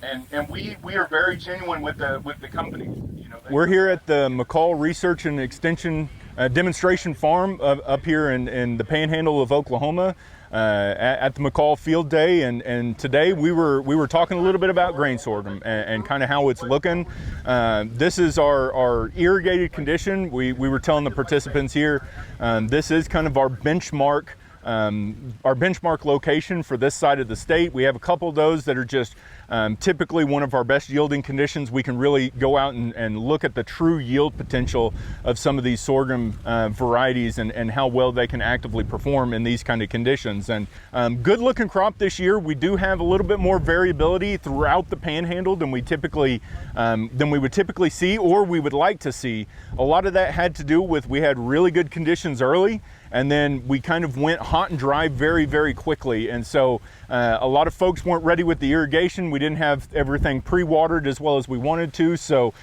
And we are very genuine with the company. We're here at the McCall Research and Extension demonstration farm up here in the Panhandle of Oklahoma at the McCall Field Day, and today we were talking a little bit about grain sorghum and kind of how it's looking. This is our irrigated condition. We were telling the participants here, this is kind of our benchmark location for this side of the state. We have a couple of those that are just typically one of our best yielding conditions. We can really go out and look at the true yield potential of some of these sorghum varieties and how well they can actively perform in these kind of conditions. And good looking crop this year. We do have a little bit more variability throughout the Panhandle than we would typically see, or we would like to see. A lot of that had to do with we had really good conditions early, and then we kind of went hot and dry very, very quickly. And so a lot of folks weren't ready with the irrigation. We didn't have everything pre-watered as well as we wanted to. So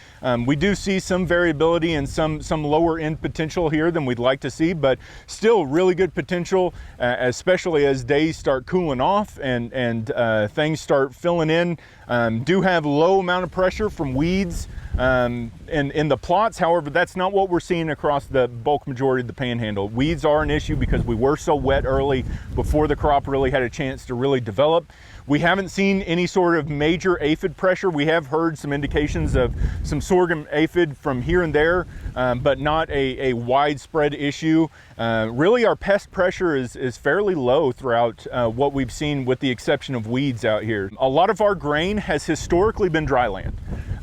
we do see some variability and some lower end potential here than we'd like to see, but still really good potential, especially as days start cooling off and things start filling in. Do have low amount of pressure from weeds in the plots. However, that's not what we're seeing across the bulk majority of the Panhandle. Weeds are an issue because we were so wet early before the crop really had a chance to really develop. We haven't seen any sort of major aphid pressure. We have heard some indications of some sorghum aphid from here and there, but not a widespread issue. Really, our pest pressure is fairly low throughout what we've seen, with the exception of weeds out here. A lot of our grain has historically been dryland.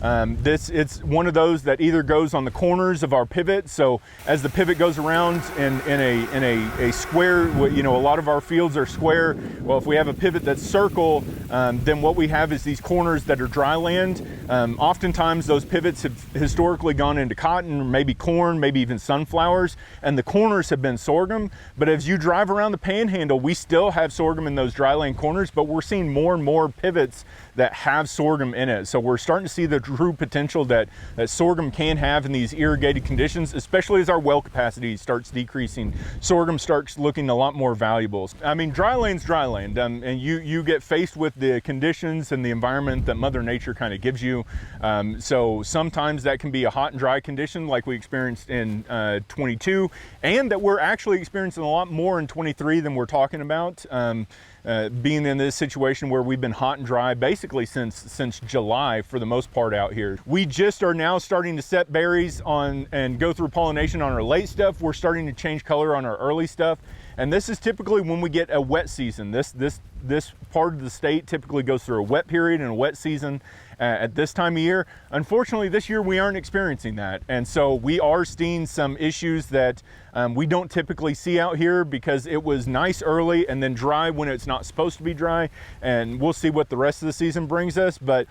It's one of those that either goes on the corners of our pivot. So as the pivot goes around in a square, a lot of our fields are square. Well, if we have a pivot that's circle, then what we have is these corners that are dry land. Oftentimes those pivots have historically gone into cotton, maybe corn, maybe even sunflowers, and the corners have been sorghum. But as you drive around the Panhandle, we still have sorghum in those dry land corners, but we're seeing more and more pivots that have sorghum in it. So we're starting to see the true potential that sorghum can have in these irrigated conditions, especially as our well capacity starts decreasing. Sorghum starts looking a lot more valuable. I mean, dry land's dry land, and you get faced with the conditions and the environment that Mother Nature kind of gives you. So sometimes that can be a hot and dry condition like we experienced in 22, and that we're actually experiencing a lot more in 23 than we're talking about. Being in this situation where we've been hot and dry basically since July for the most part out here. We just are now starting to set berries on and go through pollination on our late stuff. We're starting to change color on our early stuff. And this is typically when we get a wet season. This part of the state typically goes through a wet period and a wet season at this time of year. Unfortunately, this year we aren't experiencing that. And so we are seeing some issues that we don't typically see out here because it was nice early and then dry when it's not supposed to be dry. And we'll see what the rest of the season brings us. But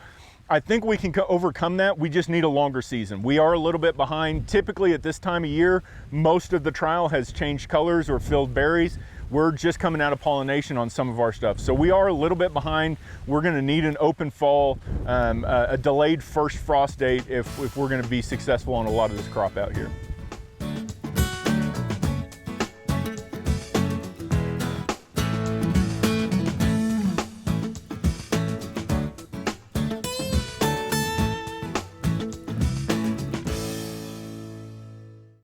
I think we can overcome that. We just need a longer season. We are a little bit behind. Typically at this time of year, most of the trial has changed colors or filled berries. We're just coming out of pollination on some of our stuff. So we are a little bit behind. We're gonna need an open fall, a delayed first frost date if we're gonna be successful on a lot of this crop out here.